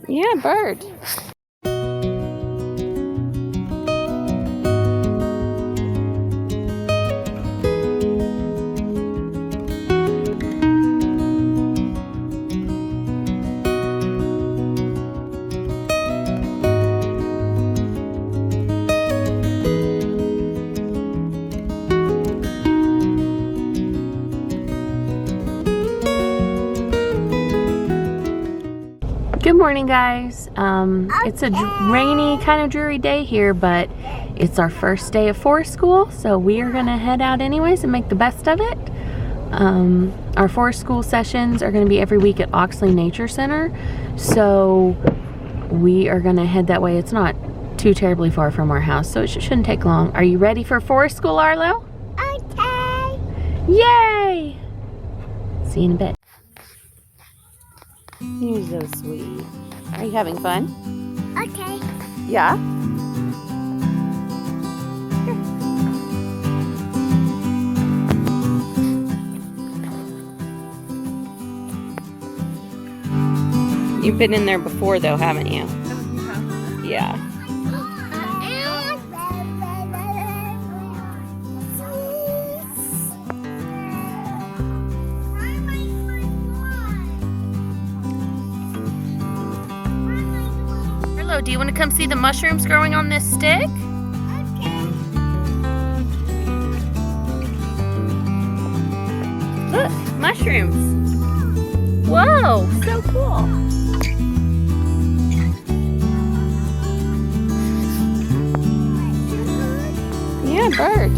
Yeah, bird. Good morning, guys. It's a rainy, kind of dreary day here, but it's our first day of forest school, so we are gonna head out anyways and make the best of it. Our forest school sessions are gonna be every week at Oxley Nature Center, so we are gonna head that way. It's not too terribly far from our house, so it shouldn't take long. Are you ready for forest school, Arlo? Okay. Yay! See you in a bit. You're so sweet. Are you having fun? Okay. Yeah? You've been in there before though, haven't you? Yeah. Arlo, do you want to come see the mushrooms growing on this stick? Look, mushrooms. Whoa, so cool. Yeah, bird.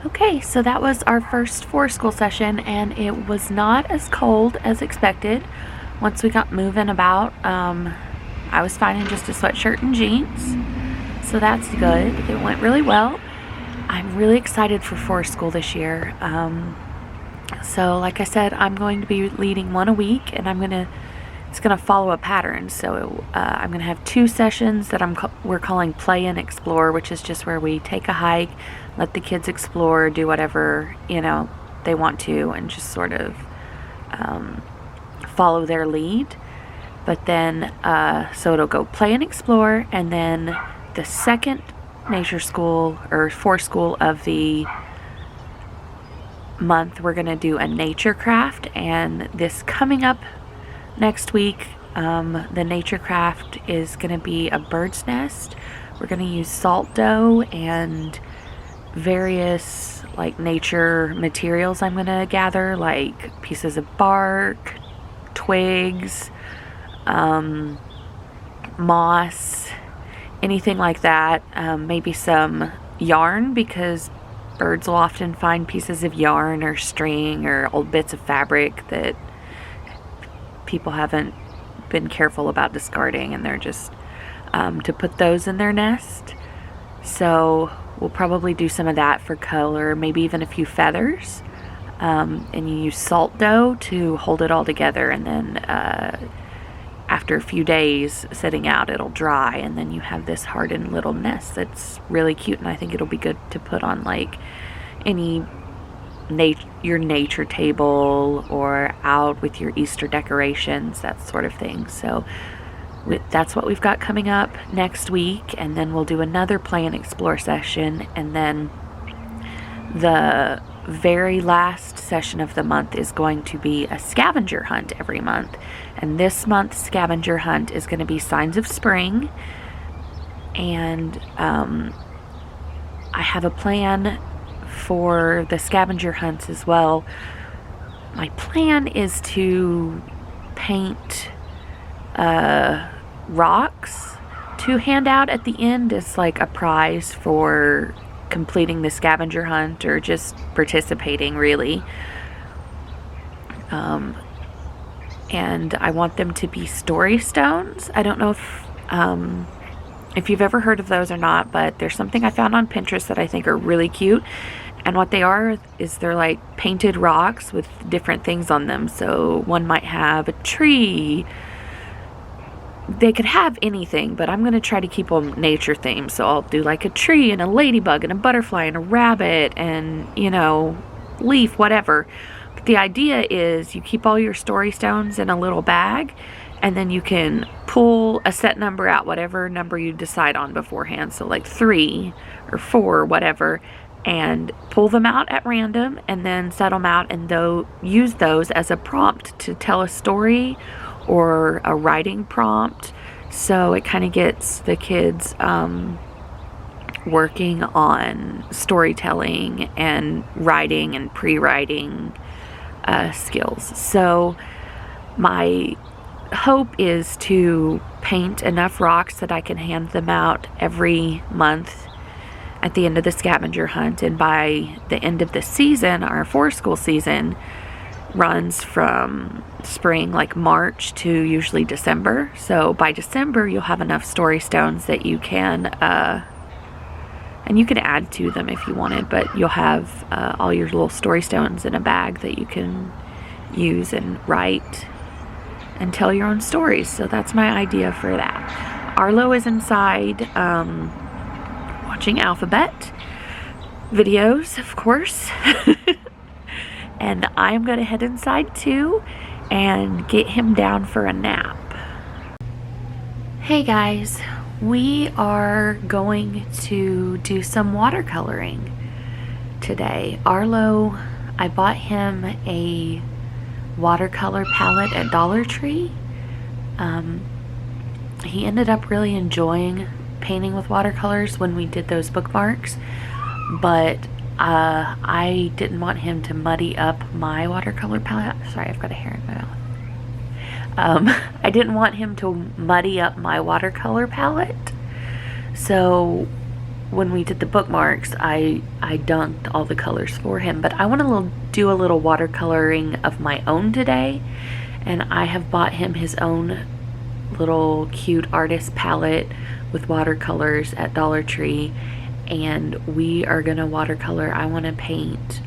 Okay, so that was our first forest school session, and it was not as cold as expected. Once we got moving about, I was fine in just a sweatshirt and jeans, so that's good. It went really well. I'm really excited for forest school this year. So like I said, I'm going to be leading one a week, and it's gonna follow a pattern. So I'm gonna have 2 sessions that we're calling Play and Explore, which is just where we take a hike, let the kids explore, do whatever they want to, and just sort of follow their lead. But then so it'll go Play and Explore, and then the second nature school or forest school of the month, we're gonna do a nature craft. And this coming up next week, the nature craft is gonna be a bird's nest. We're gonna use salt dough and various like nature materials I'm gonna gather, like pieces of bark, twigs, moss, anything like that. Maybe some yarn, because birds will often find pieces of yarn or string or old bits of fabric that people haven't been careful about discarding, and they're just to put those in their nest. So we'll probably do some of that for color, maybe even a few feathers. And you use salt dough to hold it all together, and then after a few days sitting out, it'll dry, and then you have this hardened little nest that's really cute. And I think it'll be good to put on like your nature table, or out with your Easter decorations, that sort of thing. So that's what we've got coming up next week, and then we'll do another Play and Explore session, and then the very last session of the month is going to be a scavenger hunt every month. And this month's scavenger hunt is going to be Signs of Spring, and I have a plan for the scavenger hunts as well. My plan is to paint rocks to hand out at the end as like a prize for completing the scavenger hunt, or just participating really. And I want them to be story stones. I don't know if you've ever heard of those or not, but there's something I found on Pinterest that I think are really cute. And what they are is they're like painted rocks with different things on them. So one might have a tree. They could have anything, but I'm going to try to keep them nature themed. So I'll do like a tree and a ladybug and a butterfly and a rabbit and, you know, leaf, whatever. But the idea is you keep all your story stones in a little bag, and then you can pull a set number out, whatever number you decide on beforehand. So like 3 or 4, whatever, and pull them out at random and then set them out and use those as a prompt to tell a story or a writing prompt. So it kind of gets the kids working on storytelling and writing and pre-writing skills. So my hope is to paint enough rocks that I can hand them out every month at the end of the scavenger hunt. And by the end of the season, our 4-school season runs from spring, like March, to usually December. So by December you'll have enough story stones that you can and you can add to them if you wanted, but you'll have all your little story stones in a bag that you can use and write and tell your own stories. So that's my idea for that. Arlo is inside watching alphabet videos, of course. And I'm going to head inside too and get him down for a nap. Hey guys, we are going to do some watercoloring today. Arlo, I bought him a watercolor palette at Dollar Tree. He ended up really enjoying painting with watercolors when we did those bookmarks, but I didn't want him to muddy up my watercolor palette. Sorry, I've got a hair in my mouth. I didn't want him to muddy up my watercolor palette. So when we did the bookmarks, I dunked all the colors for him. But I want to do a little watercoloring of my own today. And I have bought him his own little cute artist palette with watercolors at Dollar Tree. And we are gonna watercolor. I want to paint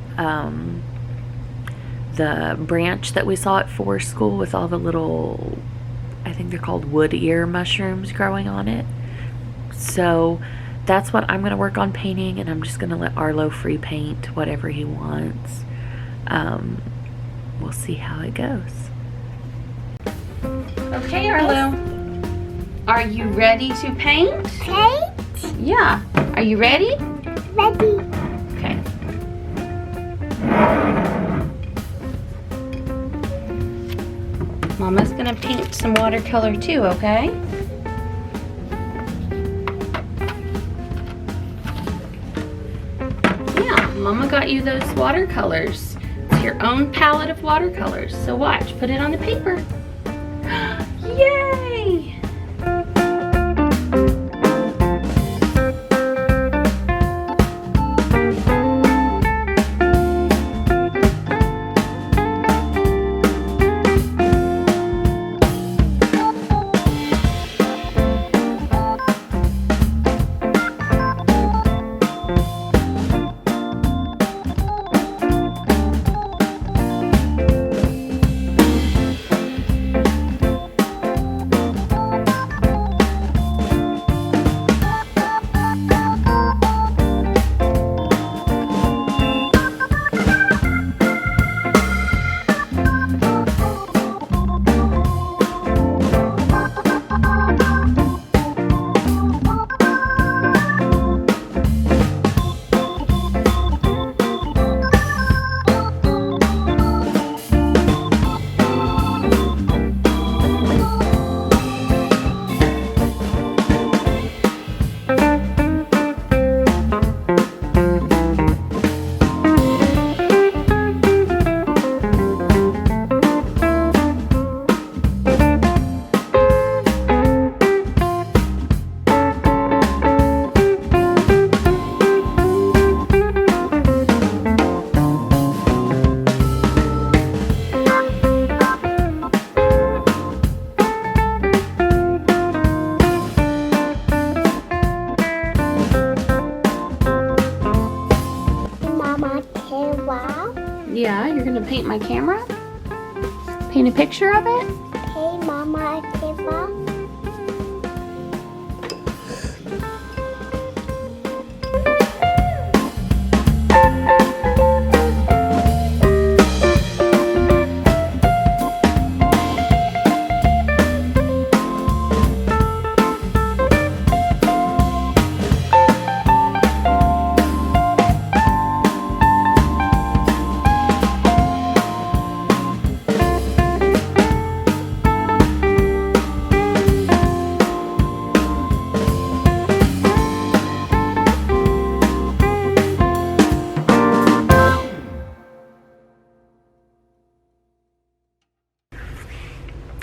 the branch that we saw at 4-school with all the little, I think they're called wood ear mushrooms growing on it. So that's what I'm gonna work on painting, and I'm just gonna let Arlo free paint whatever he wants. We'll see how it goes. Okay, Arlo, are you ready to paint? Paint? Yeah. Are you ready? Ready. Okay. Mama's gonna paint some watercolor too, okay? Yeah, Mama got you those watercolors. It's your own palette of watercolors. So watch, put it on the paper. Yay! Mama camera. Yeah, you're gonna paint my camera? Paint a picture of it? Hey, Mama camera.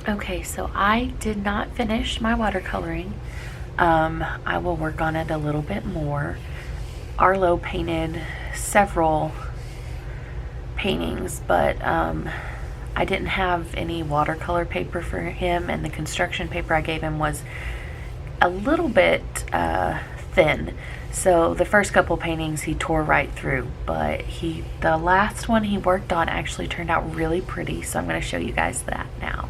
Okay, so I did not finish my watercoloring. I will work on it a little bit more. Arlo painted several paintings, but I didn't have any watercolor paper for him, and the construction paper I gave him was a little bit thin. So the first couple paintings he tore right through, but the last one he worked on actually turned out really pretty, so I'm going to show you guys that now.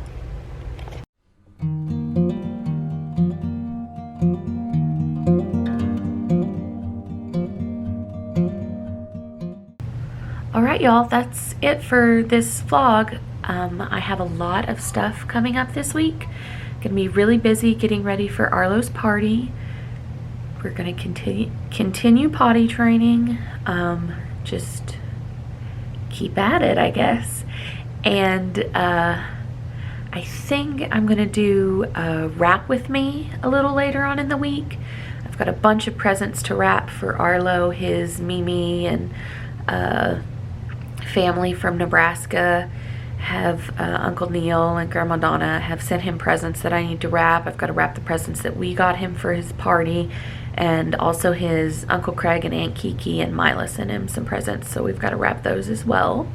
Alright y'all, that's it for this vlog. I have a lot of stuff coming up this week. Gonna be really busy getting ready for Arlo's party. We're gonna continue potty training. Just keep at it, I guess. And I think I'm gonna do a wrap with me a little later on in the week. I've got a bunch of presents to wrap for Arlo, his Mimi, and family from Nebraska. Have Uncle Neil and Grandma Donna have sent him presents that I need to wrap. I've got to wrap the presents that we got him for his party, and also his Uncle Craig and Aunt Kiki and Mila sent him some presents, so we've got to wrap those as well.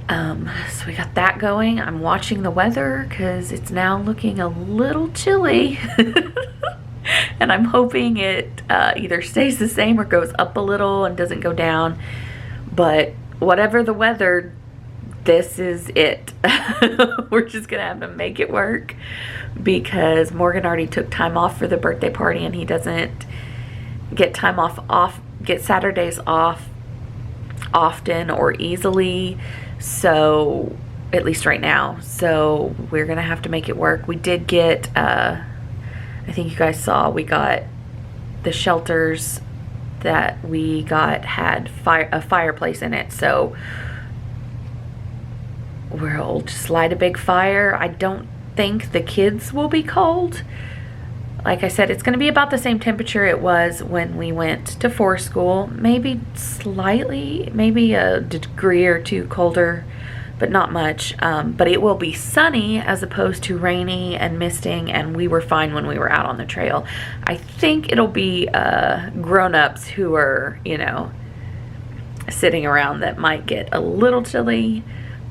So we got that going. I'm watching the weather because it's now looking a little chilly. And I'm hoping it either stays the same or goes up a little and doesn't go down. But whatever the weather, this is it. We're just gonna have to make it work because Morgan already took time off for the birthday party, and he doesn't get get Saturdays off often or easily, so at least right now. So we're gonna have to make it work. We did get I think you guys saw, we got the shelters that we got had a fireplace in it, so we'll just light a big fire. I don't think the kids will be cold. Like I said, it's going to be about the same temperature it was when we went to forest school, maybe slightly, maybe a degree or two colder, but not much. But it will be sunny as opposed to rainy and misting, and we were fine when we were out on the trail. I think it'll be grown-ups who are, you know, sitting around that might get a little chilly,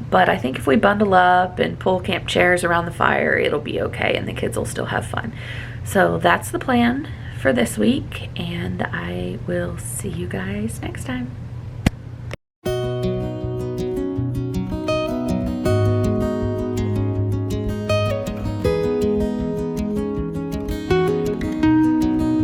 but I think if we bundle up and pull camp chairs around the fire, it'll be okay, and the kids will still have fun. So that's the plan for this week, and I will see you guys next time.